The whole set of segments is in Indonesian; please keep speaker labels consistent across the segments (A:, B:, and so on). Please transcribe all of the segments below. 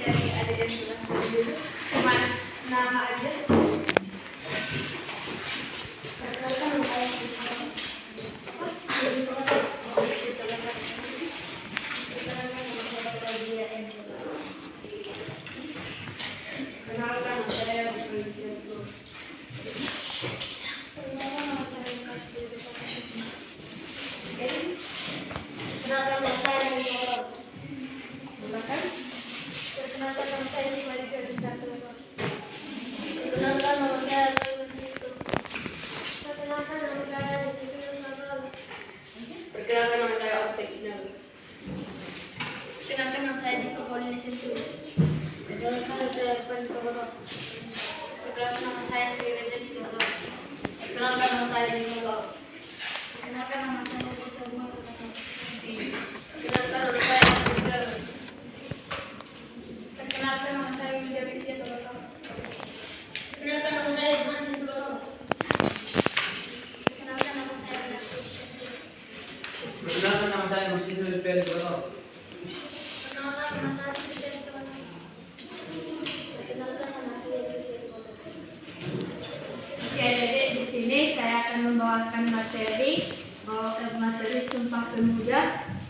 A: materi ada yang jelas dari dulu, cuma nama aja. Kenalkan saya Angela.
B: Kenalkan nama saya Angela.
A: Silakan.
B: Perkenalkan nama saya Simari Ferdisanto. Perkenalkan nama saya Angela. Perkenalkan nama saya Angela.
A: Perkenalkan nama saya Optik.
B: Perkenalkan nama saya Dika Polisi Sentu. Perkenalkan nama saya Pan Koboto. Perkenalkan nama saya Sri Reza Dito. Perkenalkan nama saya Dino. Perkenalkan nama saya Rosita Bunga Perkata. Perkenalkan nama saya Rosita. Perkenalkan nama saya Widya Widya Tobato. Perkenalkan nama saya Iman Sintobato. Perkenalkan nama saya Rosita Shanti.
C: Perkenalkan nama saya Masindu Lipel Boto.
B: Perkenalkan nama saya Sri Reza Tobato. Perkenalkan nama saya Rosita Tobato.
A: Oke, jadi di sini saya akan membawakan materi Sumpah Pemuda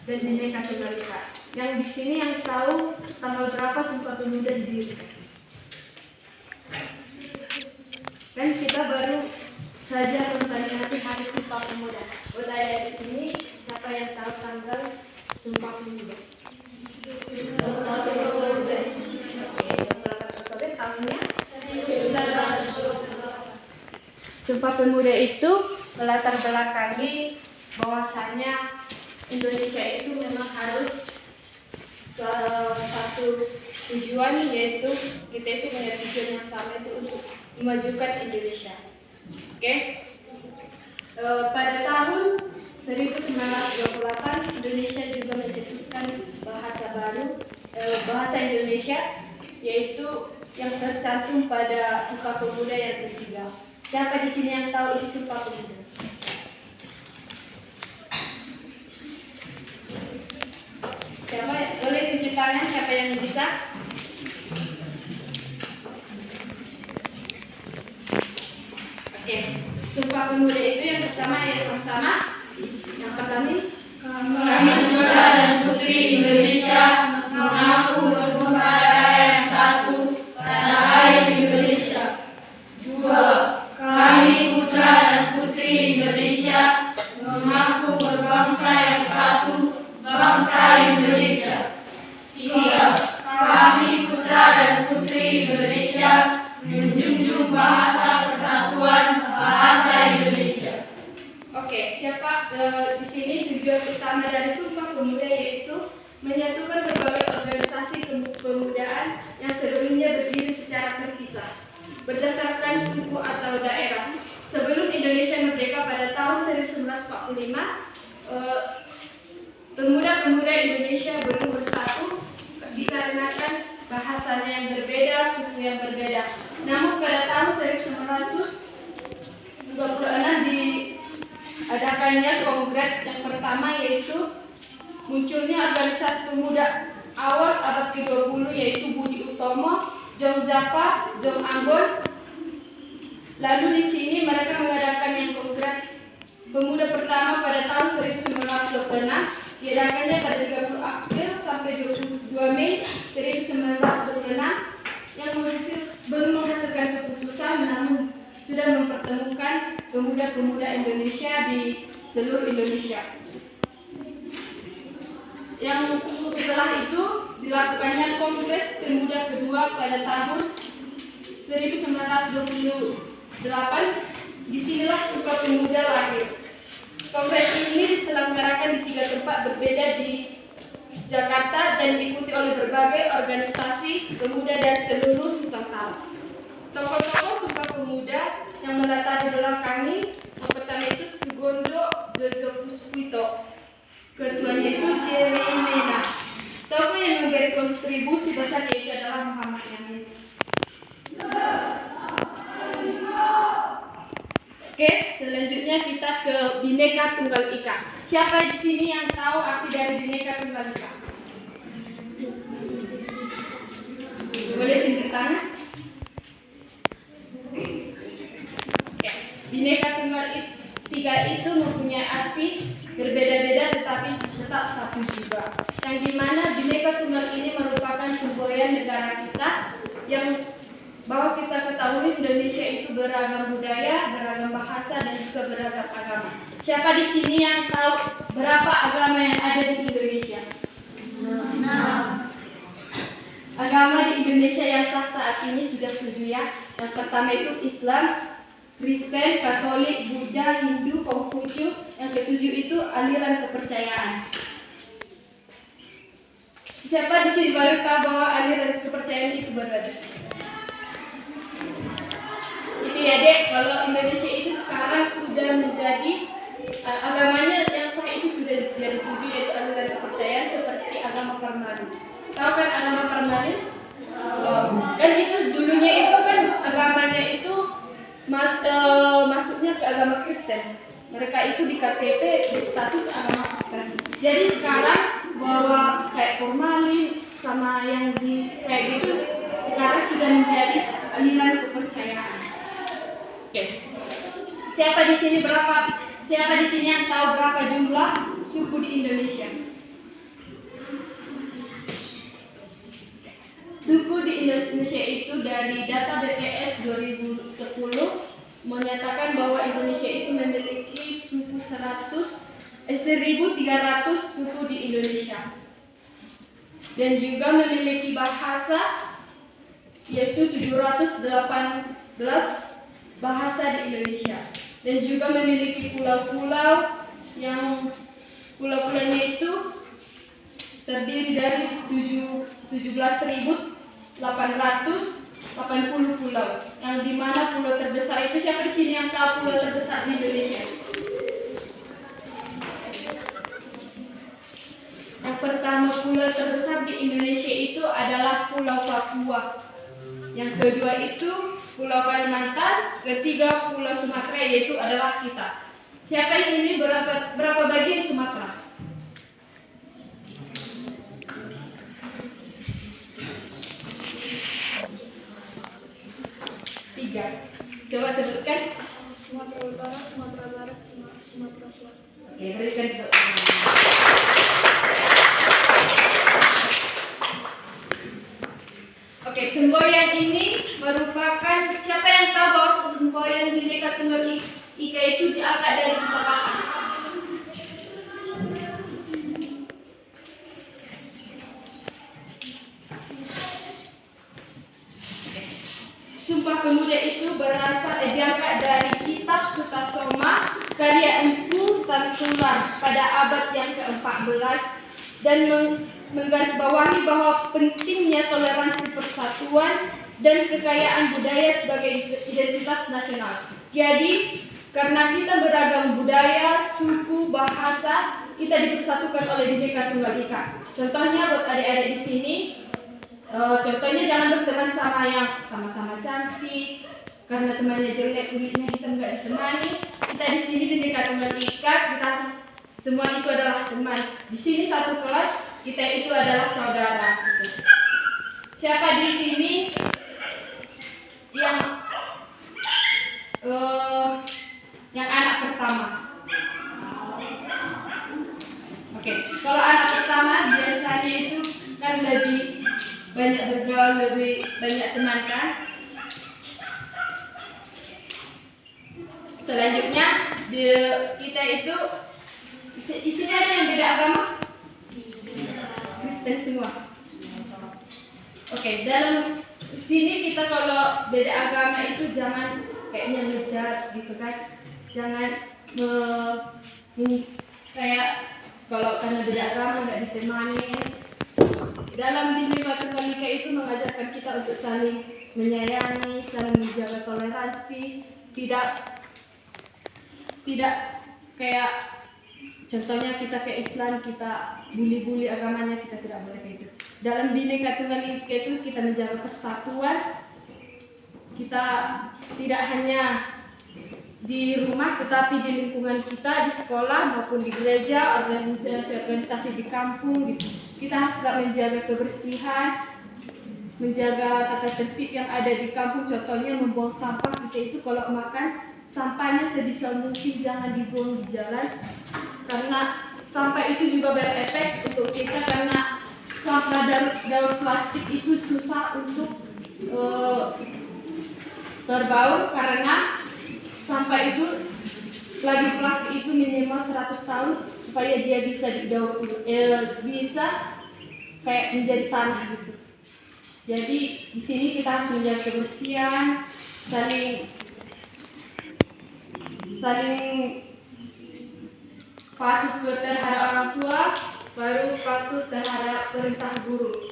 A: dan Bhinneka Tunggal Ika. Yang di sini yang tahu tanggal berapa Sumpah Pemuda didirikan? Kan kita baru saja memperingati Hari Sumpah Pemuda. Udah di sini siapa yang tahu tanggal Sumpah Pemuda? Tahunnya? Sumpah Pemuda itu melatar belakangi bahwasanya Indonesia itu memang harus satu tujuan, yaitu kita itu punya tujuan yang sama, itu untuk memajukan Indonesia. Oke? Pada tahun 1928 Indonesia juga mencetuskan bahasa baru, bahasa Indonesia, yaitu yang tercantum pada Sumpah Pemuda yang ketiga. Siapa di sini yang tahu isi Sumpah Pemuda? Siapa? Boleh tunjuk tangan siapa yang bisa? Oke. Sumpah Pemuda itu yang pertama ya sama-sama. Yang pertama,
B: Kami putra dan putri Indonesia mengaku bersumpah pada yang satu tanah air Indonesia. 2. Kami putra dan putri Indonesia mengaku berbangsa yang satu, bangsa Indonesia. 3. Kami putra dan putri Indonesia menjunjung bahasa persatuan bahasa Indonesia.
A: oke, siapa di sini tujuan utama dari Sumpah Pemuda yaitu menyatukan berbagai organisasi kepemudaan yang sebelumnya berdiri secara terpisah berdasarkan suku atau daerah. Sebelum Indonesia merdeka pada tahun 1945, pemuda-pemuda Indonesia belum bersatu dikarenakan bahasanya yang berbeda, suku yang berbeda. Namun pada tahun 1926 diadakannya kongres yang pertama, yaitu munculnya organisasi pemuda awal abad ke-20, yaitu Budi Utomo, Jong Zapa, Jong Ambon. Lalu di sini mereka mengadakan yang kongres pemuda pertama pada tahun 1926. Diadakannya pada 30 April sampai 22 Mei 1926 yang belum menghasilkan keputusan, namun sudah mempertemukan pemuda-pemuda Indonesia di seluruh Indonesia. Yang setelah itu dilakukannya Kongres Pemuda kedua pada tahun 1928. Disinilah Sumpah Pemuda lahir. Kongres ini diselenggarakan di 3 tempat berbeda di Jakarta dan diikuti oleh berbagai organisasi pemuda dan seluruh Nusantara. Tokoh-tokoh Sumpah Pemuda yang melatari belakangi, yang pertama itu Sugondo Jojo Puspito, ketuanya itu Jerry Mena. Tokoh yang memberi kontribusi besar yaitu adalah Muhammad Yamin. Oke, selanjutnya kita ke Bhinneka Tunggal Ika. Siapa di sini yang tahu arti dari Bhinneka Tunggal Ika? Boleh tunjuk tangan? Oke. Bhinneka Tunggal Ika itu mempunyai arti berbeda-beda tetapi tetap satu juga. Yang dimana Bhinneka Tunggal ini merupakan semboyan negara kita yang bahwa kita ketahui Indonesia itu beragam budaya, beragam bahasa, dan juga beragam agama. Siapa di sini yang tahu berapa agama yang ada di Indonesia? Agama di Indonesia yang sah saat ini sudah 7 ya. Yang pertama itu Islam, Kristen, Katolik, Buddha, Hindu, Konghucu. Yang ketujuh itu aliran kepercayaan. Siapa di sini baru tahu bahwa aliran kepercayaan itu berada? Itu ya dek, kalau Indonesia itu sekarang sudah menjadi agamanya yang sah itu sudah jadi 7 yaitu aliran kepercayaan seperti agama Parmali. Tahu kan agama Parmali? Kan itu dulunya itu kan agamanya itu masuknya ke agama Kristen. Mereka itu di KTP berstatus agama Kristen. Jadi sekarang bahwa kayak Parmali sama yang di kayak gitu sekarang sudah menjadi aliran kepercayaan. Oke. Siapa di sini yang tahu berapa jumlah suku di Indonesia? Suku di Indonesia itu dari data BPS 2010 menyatakan bahwa Indonesia itu memiliki suku 1.300 suku di Indonesia dan juga memiliki bahasa yaitu 718 bahasa di Indonesia dan juga memiliki pulau-pulau yang pulau-pulaunya itu terdiri dari 17.880 pulau, yang dimana pulau terbesar itu siapa di sini yang tahu pulau terbesar di Indonesia? Yang pertama pulau terbesar di Indonesia itu adalah Pulau Papua. Yang kedua itu Pulau Kalimantan, ketiga Pulau Sumatera yaitu adalah kita. Siapa di sini berapa bagian Sumatera? Tiga. Coba sebutkan.
B: Sumatera Utara, Sumatera Barat, Sumatera Selatan.
A: Oke, berikan itu. Oke, semboyan ini merupakan siapa yang tahu bahwa semboyan Bhinneka Tunggal Ika itu diangkat dari kata apa? Sumpah Pemuda itu diangkat dari kitab Sutasoma karya Empu Tengkulak pada abad yang ke-14 dan menggarisbawahi bahwa pentingnya toleransi persatuan dan kekayaan budaya sebagai identitas nasional. Jadi, karena kita beragam budaya, suku, bahasa, kita dipersatukan oleh Bhinneka Tunggal Ika. Contohnya buat adik-adik di sini, contohnya jangan berteman sama yang sama-sama cantik, karena temannya jelek, kulitnya hitam nggak ditemani. Kita di sini Bhinneka Tunggal Ika, kita harus semua itu adalah teman. Di sini satu kelas, kita itu adalah saudara. Siapa di sini yang anak pertama? Oke, kalau anak pertama biasanya itu kan lebih banyak bergaul, lebih banyak teman kan? Selanjutnya kita itu di sini ada yang beda agama? Kristen semua. Oke, dalam sini kita kalau beda agama itu jangan kayaknya ngejudge gitu kan. Jangan kayak kalau karena beda agama nggak ditemani. Dalam Bhinneka Tunggal Ika itu mengajarkan kita untuk saling menyayangi, saling menjaga toleransi, tidak kayak contohnya kita ke Islam, kita bully-bully agamanya, kita tidak boleh kayak gitu. Dalam Bhinneka Tunggal Ika itu kita menjaga persatuan. Kita tidak hanya di rumah tetapi di lingkungan kita, di sekolah maupun di gereja, organisasi di kampung gitu. Kita harus juga menjaga kebersihan, menjaga tata tertib yang ada di kampung. Contohnya membuang sampah. Kita itu kalau makan sampahnya sebisa mungkin jangan dibuang di jalan, karena sampah itu juga berefek untuk kita, karena sampah daun plastik itu susah untuk terbaur, karena sampah itu lagi plastik itu minimal 100 tahun supaya dia bisa didaur bisa kayak menjadi tanah gitu. Jadi di sini kita harus menjaga kebersihan, saling patuh terhadap orang tua, baru patuh terhadap perintah guru.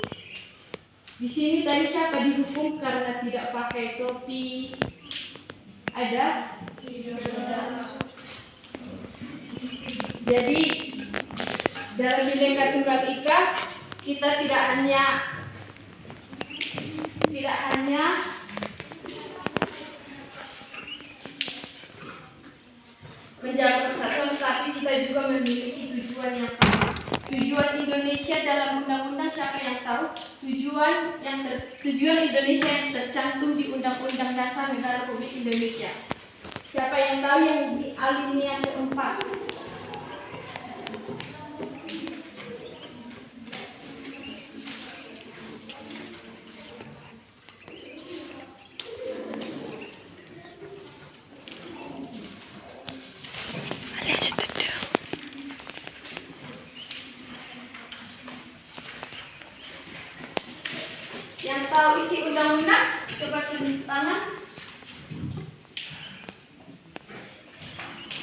A: Di sini tadi siapa dihukum karena tidak pakai topi? Ada? Jadi dalam Bhinneka Tunggal Ika kita tidak hanya menjaga persatuan, tapi kita juga memiliki tujuan yang sama. Tujuan Indonesia dalam undang-undang, siapa yang tahu? Tujuan Indonesia yang tercantum di Undang-Undang Dasar Negara Republik Indonesia. Siapa yang tahu yang di alinea keempat? Yang tahu isi undang-undang, coba tunjuk tangan.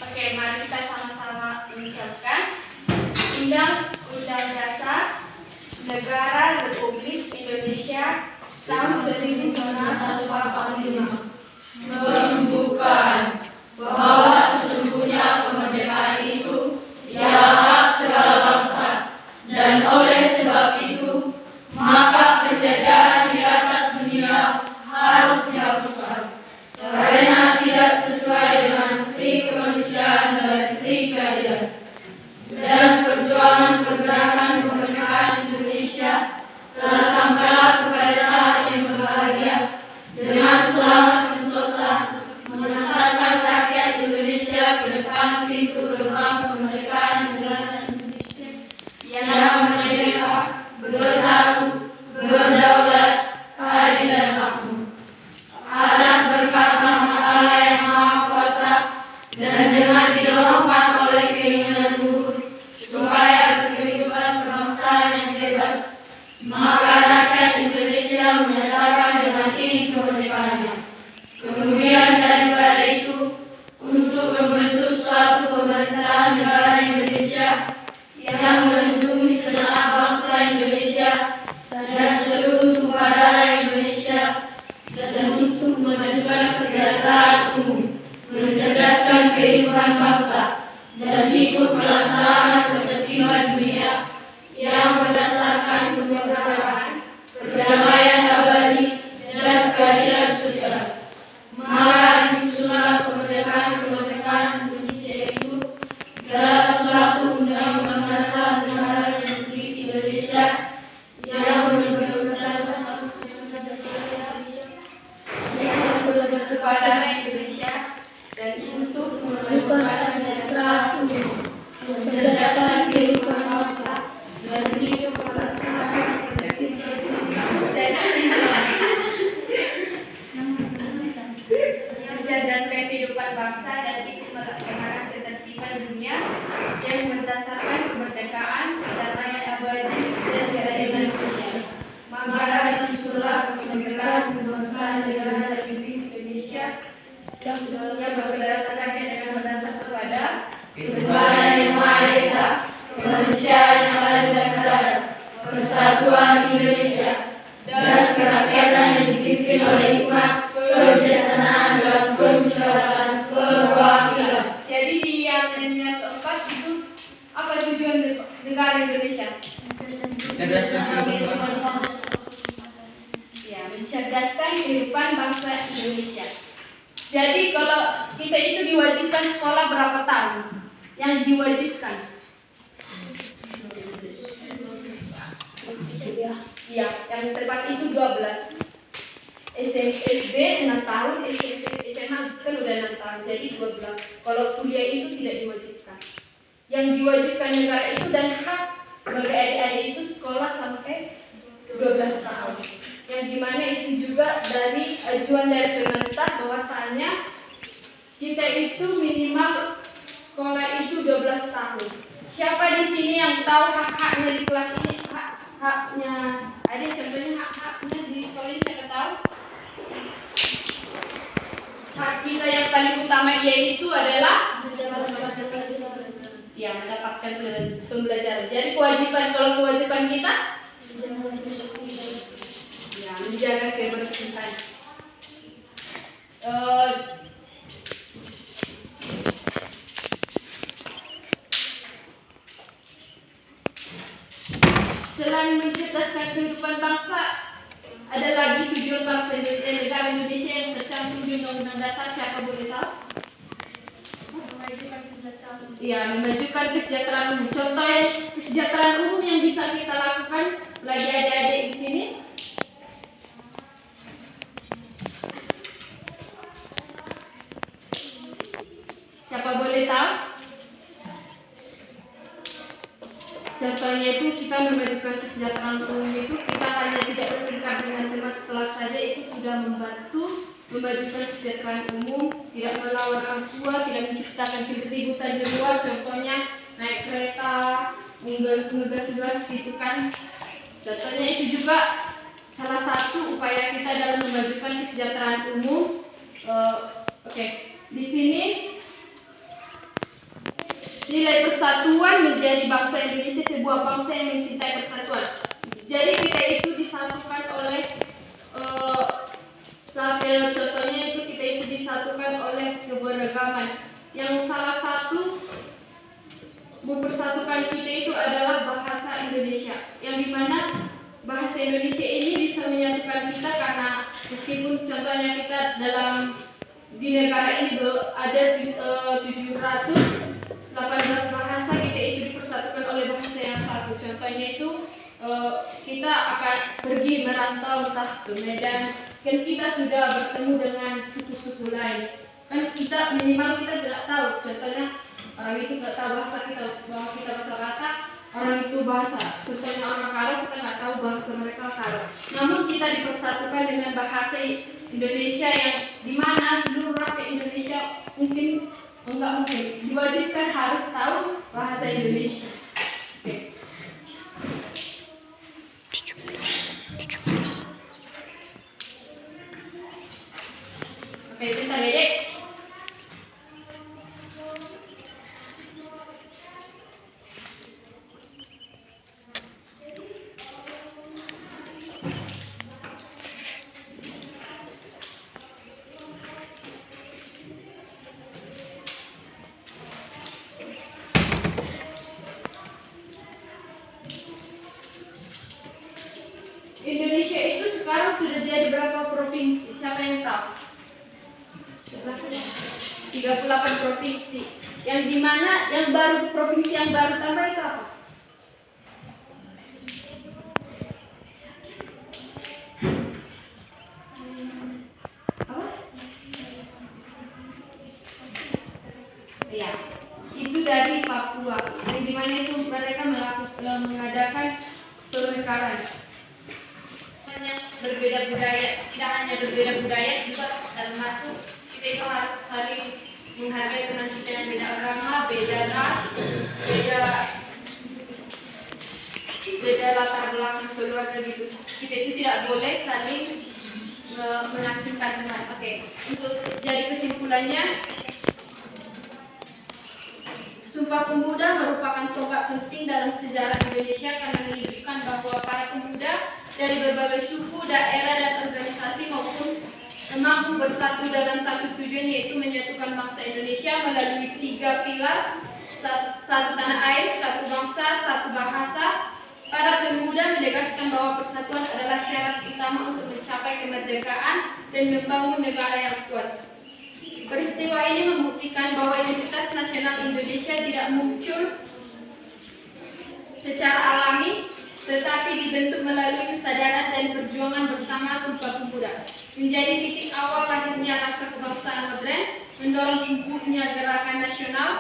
A: Oke, mari kita sama-sama mengucapkan Undang-Undang Dasar Negara Republik Indonesia tahun 1945 menunjukkan bahwa sesungguhnya kemerdekaan itu ialah hak segala bangsa, dan oleh sebab itu maka penjajahan di atas dunia harus dihapuskan, karena tidak sesuai dengan pri kemanusiaan dan pri keadilan. Dan perjuangan pergerakan kemerdekaan Indonesia telah sampailah kepada saat yang berbahagia, dengan selamat sentosa mengantarkan rakyat Indonesia ke depan pintu gerbang kemerdekaan negara Indonesia yang merdeka, bersatu, berdaulat, adil dan makmur. Atas berkat rahmat Allah yang Maha Kuasa dan dengan didorongkan oleh keinginan luhur supaya kehidupan kebangsaan yang bebas, maka rakyat Indonesia menyatakan dengan ini kemerdekaannya. Kemudian daripada itu, untuk membentuk suatu pemerintahan negara Indonesia yang melindungi segenap bangsa Indonesia dan seluruh tumpah darah Indonesia, dan untuk memajukan kesejahteraan umum, mencerdaskan kehidupan bangsa, dan ikut melaksanakan ketertiban dunia yang berdasarkan kemerdekaan, perdamaian abadi, dan keadilan sosial. Maka disusunlah kemerdekaan Indonesia itu dalam suatu undang-undang dasar negara Republik Indonesia yang berbentuk kepada Indonesia dan untuk memajukan kesejahteraan umum, mencerdaskan kehidupan bangsa, dan hidup berdasarkan mencerdaskan kehidupan bangsa dan ikut melaksanakan ketertiban dunia yang berdasarkan kemerdekaan, perdamaian abadi, dan keadilan sosial. Maka disusunlah kemerdekaan kebangsaan negara Republik Indonesia yang berdasarkan dengan berdasar kepada Tuhan Yang Maha Esa, kemanusiaan yang adil dan beradab, persatuan Indonesia, dan kerakyatan yang dipimpin oleh hikmat, kebijaksanaan, dan kemusyawaratan perwakilan. Jadi di yang keempat itu apa tujuan negara Indonesia? Mencerdaskan kehidupan bangsa Indonesia. Jadi kalau kita itu diwajibkan sekolah berapa tahun? Yang diwajibkan? Ya, yang tepat itu 12. SD 6 tahun, SMP SMA kan udah 6 tahun, jadi 12. Kalau kuliah itu tidak diwajibkan. Yang diwajibkan negara itu dan hak sebagai adik-adik itu sekolah sampai 12 tahun. Yang dimana itu juga dari ajuan dari pemerintah bahwasannya kita itu minimal sekolah itu 12 tahun. Siapa di sini yang tahu hak-haknya di kelas ini? Hak-haknya ada contohnya hak-haknya di sekolah ini siapa tahu? Hak kita yang paling utama yaitu adalah ya mendapatkan pembelajaran. Jadi kewajiban kalau kewajiban kita ya menjaga kebersihan. Selain mencerdaskan kehidupan bangsa, ada lagi tujuan bangsa negara Indonesia yang tercantum di Undang-Undang Dasar. Siapa boleh tahu?
B: Memajukan kesejahteraan.
A: Ya, memajukan kesejahteraan umum. Contoh yang kesejahteraan umum yang bisa kita lakukan bagi adik-adik di sini. Siapa boleh tahu? Contohnya itu kita memajukan kesejahteraan umum itu kita hanya tidak berperingkat dengan teman sekelas saja, itu sudah membantu memajukan kesejahteraan umum, tidak melawan orang tua, tidak menciptakan keributan di luar. Contohnya naik kereta, ngegas-ngegas gitu kan. Contohnya itu juga salah satu upaya kita dalam memajukan kesejahteraan umum. Oke. Di sini nilai persatuan menjadi bangsa Indonesia sebuah bangsa yang mencintai persatuan. Jadi kita itu disatukan oleh contohnya itu kita itu disatukan oleh keberagaman. Yang salah satu mempersatukan kita itu adalah bahasa Indonesia. Yang dimana bahasa Indonesia ini bisa menyatukan kita karena meskipun contohnya kita dalam di negara ini ada 718 bahasa, kita itu dipersatukan oleh bahasa yang satu. Contohnya itu kita akan pergi merantau entah ke Medan, kan kita sudah bertemu dengan suku-suku lain. Kan kita minimal kita tidak tahu. Contohnya orang itu tidak tahu bahasa kita, bahwa kita bahasa Batak, orang itu bahasa. Contohnya orang Karo, kita nggak tahu bahasa mereka Karo. Namun kita dipersatukan dengan bahasa Indonesia yang dimana seluruh rakyat Indonesia enggak mungkin diwajibkan harus tahu bahasa Indonesia. Oke. Oke, bentar ya, Dek. Indonesia itu sekarang sudah jadi berapa provinsi? Siapa yang tahu? 38 provinsi. Yang dimana yang baru provinsi yang baru tambah itu apa? Apa? Ya, itu dari Papua. Yang dimana itu mereka mengadakan pemekaran. Berbeda budaya, tidak hanya berbeda budaya, juga termasuk kita itu harus saling menghargai teman kita yang beda agama, beda ras, beda latar belakang keluarga gitu. Kita itu tidak boleh saling mengasingkan teman. Oke, untuk jadi kesimpulannya, Sumpah Pemuda merupakan tonggak penting dalam sejarah Indonesia karena menunjukkan bahwa para pemuda dari berbagai suku, daerah, dan organisasi maupun mampu bersatu dalam satu tujuan, yaitu menyatukan bangsa Indonesia melalui 3 pilar: satu tanah air, satu bangsa, satu bahasa. Para pemuda menegaskan bahwa persatuan adalah syarat utama untuk mencapai kemerdekaan dan membangun negara yang kuat. Peristiwa ini membuktikan bahwa identitas nasional Indonesia tidak muncul secara alami, tetapi dibentuk melalui kesadaran dan perjuangan bersama Sumpah Pemuda. Menjadi titik awal lahirnya rasa kebangsaan modern, mendorong tumbuhnya gerakan nasional,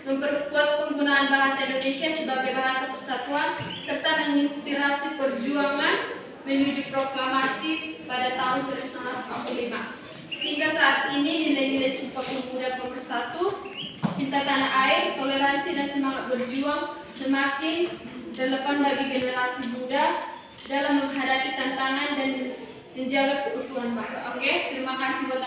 A: memperkuat penggunaan bahasa Indonesia sebagai bahasa persatuan, serta menginspirasi perjuangan menuju proklamasi pada tahun 1945. Hingga saat ini nilai-nilai Sumpah Pemuda nomor 1, cinta tanah air, toleransi dan semangat berjuang semakin relevan bagi generasi muda dalam menghadapi tantangan dan menjaga keutuhan bangsa. Oke, terima kasih buat